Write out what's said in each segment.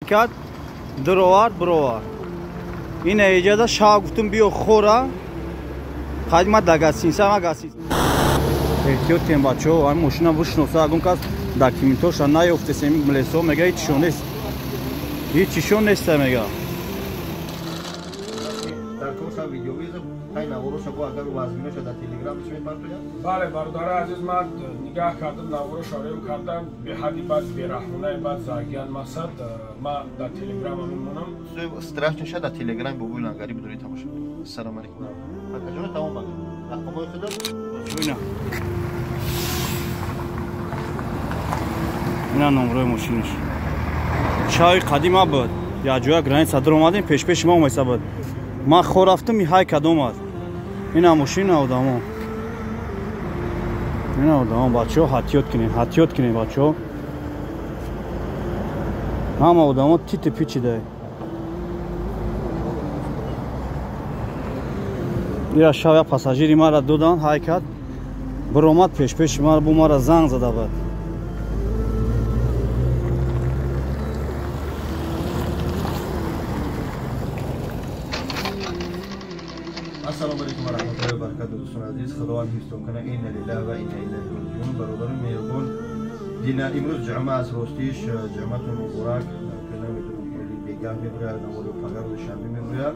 کرد دروار بروار این ایجاده شاه گفتم بیو خورا خدمت دگاسین سما گاسین احتیاط کنیم بچه‌ها این ماشینا بشناسه اگه کس داکیومنتاش نیافته سمی ملسو میگه هیچشون نیست هیچشون نیست میگه در کورس ویدیو ویزم این نوروش با اگر وزمینش در تلگرام میشیم بله برادر عزیز من نگاه کردم نوروش رو کردم به حدی بعد بیرحمانه بعد زاگیان مقصد ما در تلگرام میمونم страшно شد در تلگرام بگویل انگاری بدونی تماشا السلام علیکم جون تمام بگو رقم خدا جوینا اینا نمره ماشینش چای قدیم بود یا جویا گرانیت صدر اومدیم پیش ما اومد بود ما خور رفتم های کدوم است اینا ماشین آدمو اینا آدم بچه‌ها حتیات کنین بچه‌ها هم آدمو تیت پیچیده یا شاید پاساژیری ما را دادن های کرد برآمد پیش ما بو ما را زنگ زده بود السلام علیکم و رحمت الله و برکاته دوستان عزیز خداوند حفظتون کنه این لله و این الیه راجعون برادر مهربان دینا امروز جمعه از روستیش جمعتون مبارک کنه میتونم کلی بیگاه میبره نماز فجر و شنبه میبره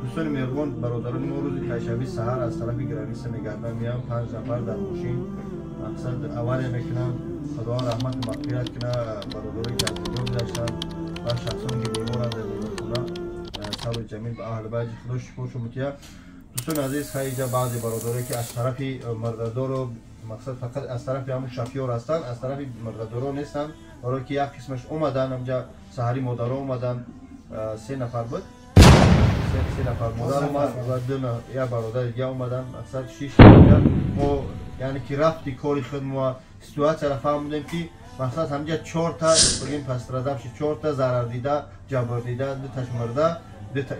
دوستان مهربان برادران ما روز پنجشنبه سحر از طرف گرانیس میگردن میام 5 نفر در ماشین مقصد اول میکنم خدا رحمت و مغفرت کنه برادرایی که از اینجا داشتن و شخصانی که بیمارن در بیمارخانه صبر جمیل به اهل بیت خدا شکر شما دوستان عزیز خیلی بعضی برادرایی که از طرف مرددار و مقصد فقط از طرف همون شفیار هستن از طرف مرددار نیستن برای که یک قسمش اومدن همجا سحری مادرها اومدن 3 نفر بود 3 نفر مادر اومد و یک برادر دیگه اومدن مقصد 6 نفر ما یعنی که رفتی کاری خود ما سیتواسیون را فهمیدیم که مقصد همجا 4 تا بگیم پس ردم 4 تا ضرر دیده جبر دیده 2 تاش مرده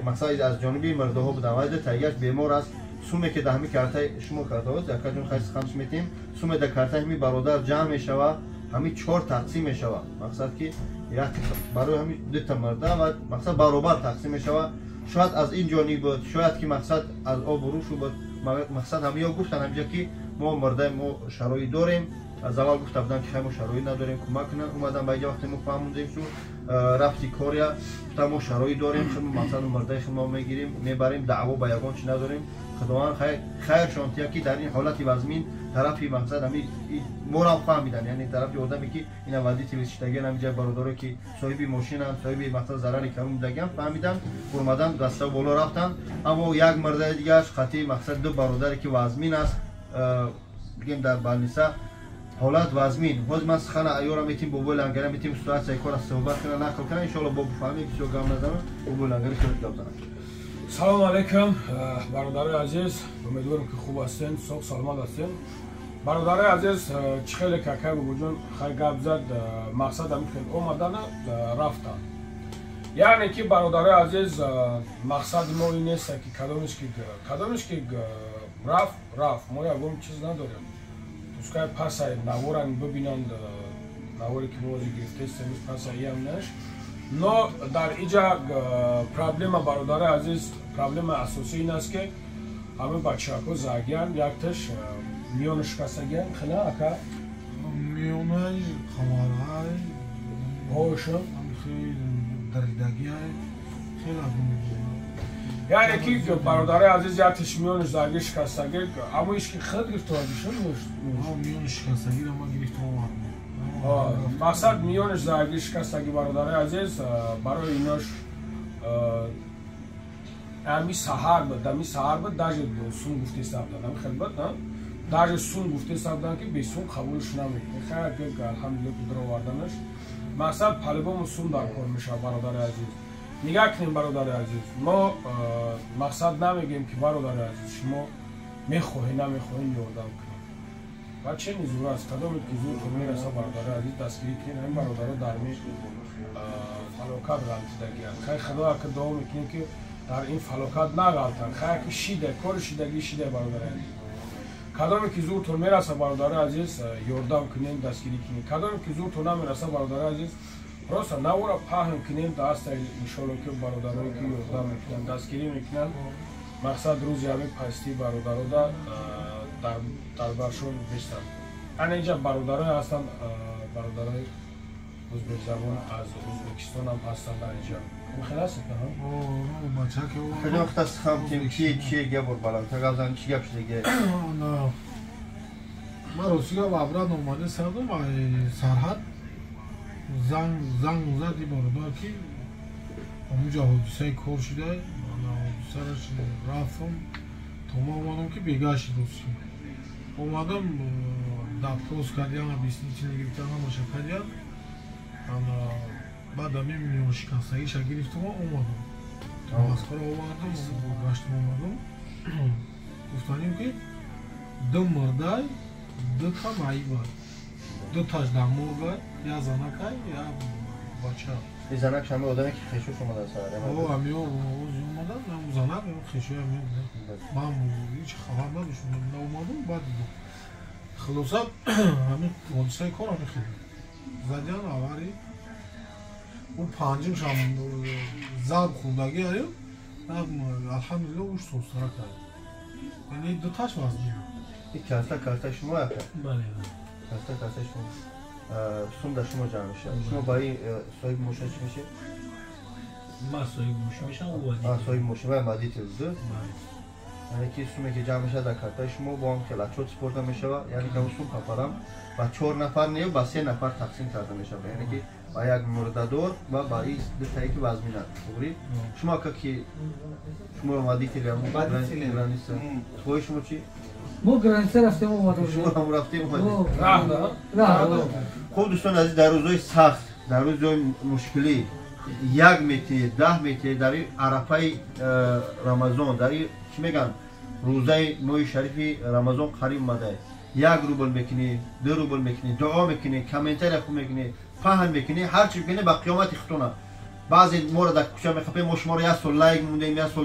مقصد از جانبی مرده ها بودن و تاییش بیمار است سومه که دهمی کرته شما کرده بود یک جون خیلی خمس میتیم سومه در کرته همی برادر جمع میشوه همی 4 تقسیم میشوه مقصد که یک برای همی 2 تا مرده و مقصد برابر تقسیم میشوه شاید از این جانی بود شاید که مقصد از آب و روش بود مقصد همی ها گفتن همجا که ما مرده ما شرایط داریم از اول گفته بودن که ما شرایط نداریم کمک کنن اومدن به اینجا وقتی ما فهمیدیم شو رفتی کاریا گفتم ما شرایط داریم شما مثلا مرده ما میگیریم میبریم دعوا به یگان چی نداریم خداوند خیر شانتیا که در این حالتی وزمین طرفی مقصد همی مورا فهمیدن یعنی طرفی آدمی که اینا وضعیت وشتگی نمیجه برادر که صاحب ماشین هم صاحب مقصد ضرری کم دیگه فهمیدن اومدن دسته بالا رفتن اما یک مرده دیگه خطی مقصد 2 برادری که وزمین است بگیم در بالنیسا حالت وزمین باز من سخن ایورا میتیم بو لنگره میتیم سوات کار صحبت کنه نقل کنه ان شاء الله با فهمی که گام ندارم بو لنگره شروع کنم سلام علیکم برادر عزیز امیدوارم که خوب هستین صحت سلامت هستین برادر عزیز خیلی کاکا بوجون خیلی گپ زد مقصد هم که اومدن رفتن یعنی که برادر عزیز مقصد ما این نیست که کدامش که رفت ما یگم چیز نداریم دوستای پاسای نوارن ببینند نواری که موزی گرفته سمیش پاسایی هم نش نو در اینجا پرابلم برادر عزیز پرابلم اساسی این است که همه بچه ها زاگیان یکتش میون شکستگیان خیلی اکا میونای خوارهای هوشم خیلی دریدگی های خیلی یعنی که برادر عزیز یکتش میون زاگی شکستگی اما ایش که خیلی گرفته هایشون میون شکستگی رو ما گرفته آمد مقصد میونش زاگی شکستگی برادر عزیز برای ایناش امی سحر بود داجه سون گفته سابدن خیلی بود نه داجه سون گفته سابدن که به سون قبولش نمیکنه خیلی که الحمدلله درو واردنش مقصد پالبوم سون در کار میشه برادر عزیز نگاه کنیم برادر عزیز ما مقصد نمیگیم که برادر عزیز شما میخواهی نمیخواهی یاردم کنیم و چه زور است کدامی که زور تو میرسه برادر عزیز دستگیری کنیم این برادر در می فلاکت غلطیدگی هست خیلی خدا که دعا میکنیم که در این فلاکت نغلطن خیلی که شیده کار شیده برادر عزیز کدامی که زور تو میرسه برادر عزیز یاردم کنیم دستگیری کنیم کدامی که زور تو نمیرسه برادر عزیز просто навора паҳн кунем дастаи иншоалло ки бародарое ки ёрдам мекунанд дастгирӣ мекунанд мақсад рӯзи ҳамин пайстии бародарода дар баршон бистанд ана инҷа бародарое ҳастанд бародарои ӯзбекзабон аз ӯзбекистон ҳам ҳастанд дар инҷа خیلی است نه؟ بچه که خیلی وقت است خام تیم چیه گه بر بالا تا گازن چی گپ شده گه نه من روسیه و ابراد اومده سردم سرحد زنگ زدی باردار که اونجا حدیثه کار شده من حدیثهش رفتم تا ما اومدم که بگشت روسیه اومدم دفترس کردیم بیسنی چیزی گرفتم همشه کردیم بعد می‌بینیم شکستگیش گرفتم و اومدم مسخره اومدم گشتم اومدم گفتنیم که دو مرده دو تا معیبه دو تاش دمور بود یا زنکای یا بچه این زنک شما آدمی که خیشوش اومده ساره او همیو اومدن هم زنک خیشوی همیو من هیچ خبر نداشتم اومدم بعد خلاصه همین حادثه کار همین خیلی زدیان آوری اون پنجم شام زرب خوردگی هریم الحمدلله اوش سوستره کرد یعنی دو تاش وزنی این کارتا شما اکر؟ بله کارتا شما سوم در شما جمع میشه شما برای صاحب موشه چی میشه؟ من صاحب موشه میشم او وادی صاحب موشه و مادی تلزده یعنی که سومی که جمع میشه در کارتا شما با هم خیلی چوت سپورت میشه یعنی که سوم کپارم و 4 نفر نیو با 3 نفر تقسیم کرده میشه یعنی که با یک مرددور و با این دو تایی که وزمینه خوبی شما که شما مادی تلیم گرانیسه توی شما چی؟ ما گرانیسه رفتیم اومدیم شما هم رفتیم اومدیم راه خوب دوستان عزیز در روزهای سخت در روزهای مشکلی 1 متر 10 متر در این عرفه رمضان در این چی میگن روزه ماه شریف رمضان قریب اومده 1 روبل میکنی 2 روبل میکنی دعا میکنی کامنتر خوب میکنی پهن میکنی هر چی میکنی با قیامت خطونه بعضی مورد در کوچه میخوابیم ما شما رو یه سال لایک موندیم یه سال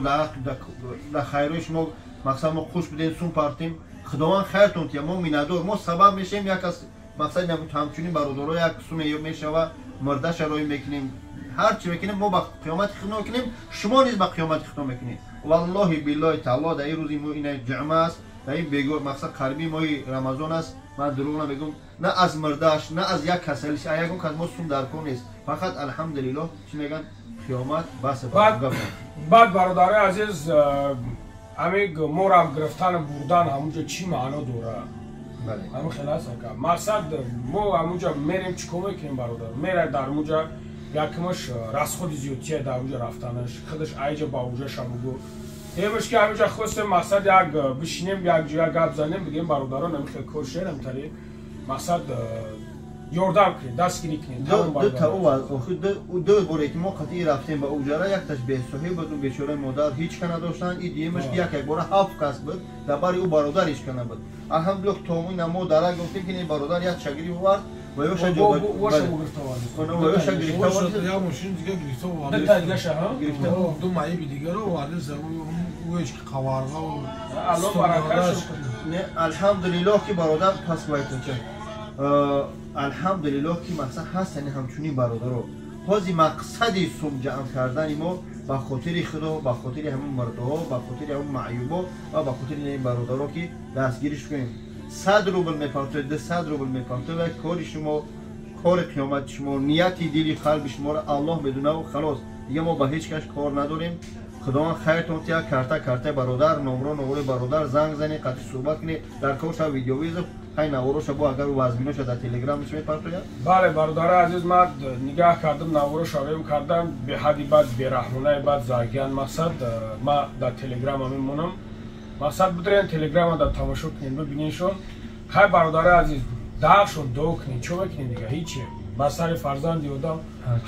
در خیروی شما مقصد ما خوش بدین سون پارتیم خداوند خیرتون تیم ما میندور ما سبب میشیم یک از مقصد همچنین برادرها یک سوم میشه و مرده شروع میکنیم هر چی میکنیم ما با قیامت خطونه میکنیم شما نیز با قیامت خطونه میکنیم والله بالله تعالی در این روزی ما این جمعه است در این بگو مقصد قربی ماه رمضان است من دروغ نمیگم نه از مرداش نه از یک کسلیش یکم که ما سوم در کن نیست فقط الحمدلله چی میگن قیامت بس بعد برادر عزیز همین مورم گرفتن بردن همونجا چی معنا داره بله همون خیلی است که مقصد ما همونجا میریم چیکار میکنیم برادر میره در اونجا یکمش راست خود زیادیه در اونجا رفتنش خودش ایجا با اونجا شبگو دیمش که همینجا خواستیم مقصد یک بشینیم یک جویا گپ زنیم بگیم برادران نمیخواد کوشش نمیتاری مقصد یاردم کنید دستگیری کنید دو تا دو باره که ما قطعی رفتیم با اوجرا یک تاش به صحیح بود و بیچاره مادر هیچ کنه داشتن این دیمش که یک باره 7 کس بود در باری او برادر هیچ کنه بود الحمدلله تو ما درا گفتیم که این برادر یک چگری بود و یوش جو واش گرفتوار و یوش گرفتوار یا ماشین دیگه گرفته و نه تا دیگه شه ها گرفته دو معیب دیگه رو وارد اوش قوارغا و الله برکتش نه الحمدلله که برادر پس بایتون چه الحمدلله که مقصد هست یعنی همچنین برادرو حاضی مقصدی سوم جمع کردن ما با خاطر خدا با خاطر همون مردها با خاطر همون معیوبا و با خاطر این برادرها که دستگیرش کنیم 100 روبل میپرتو 200 روبل میپرتو و کار شما کار قیامت شما نیتی دلی قلب شما را الله بدونه و خلاص دیگه ما با هیچ کس کار نداریم خداوند خیرتون تیا کرتا برادر نمره برادر زنگ زنی قطع صحبت کنی در کوش ویدیو ویزو خیلی نوروش با اگر وزمینوش در تلگرام میشه میپرتویا بله برادر عزیز من نگاه کردم نوروش آویم کردم به حدی بعد بیرحمانه بعد زاگیان مقصد ما در تلگرام میمونم مقصد بدرین تلگرام در تماشا کنین ببینینشون خیلی برادر عزیز داشون دو کنین چو بکنین دیگه هیچی بس سر فرزند یادم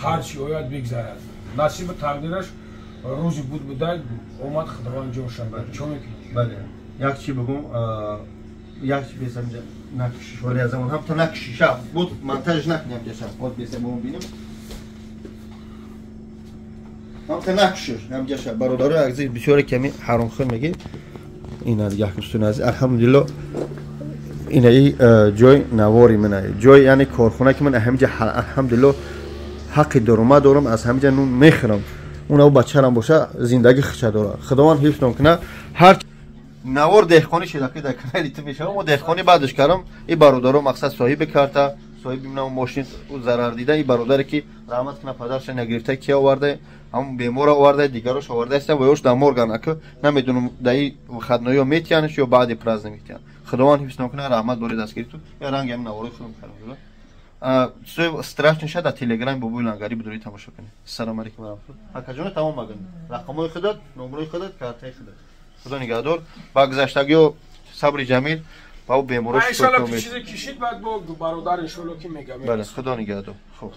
هر چی اوید بگذرد نصیب تقدیرش روزی بوده اومد خداوند جوشن بر چو میکنین بله یک چی بگم یک چی بیسم نکشش ولی از اون هم تا نکشش بود منتج نکنیم جشن بود بیسم بگم بینیم هم تا نکشش هم جشن برادر عزیز بسیار کمی حرام خون میگه این از یک دوستان عزیز الحمدلله این ای جای نواری منه جای یعنی کارخونه که من همینجا الحمدلله حق درآمد دارم از همینجا نون میخرم اون بچه‌ام باشه زندگی خچه داره خداوند حفظ کنه هر نوار دهقانی شده که در کانال تو میشه ما دهقانی بعدش کردم این برادرم مقصد صاحب کارتا صاحب میمونم ماشین ضرر دیده این برادری که رحمت کنه پدرش نگرفته کی آورده هم بیمار آورده دیگرش آورده است و یوش در مورگن که نمیدونم دایی خدنایی میتیانش یا بعد پرز نمیتیان خداوند حفظ کنه رحمت باری دستگیری تو یا رنگ هم نوار خودم کردم سوی استراحت نشه در تلگرام بابوی لنگری بدونی تماشا کنید السلام علیکم و رحمت الله حکجون تمام مگن رقمای خودت نمره خودت کارتای خودت خدا نگهدار با گذشتگی و صبر جمیل با بیمارش ان شاء الله چیزی کشید بعد با برادر ان شاء الله که میگم بله خدا نگهدار خب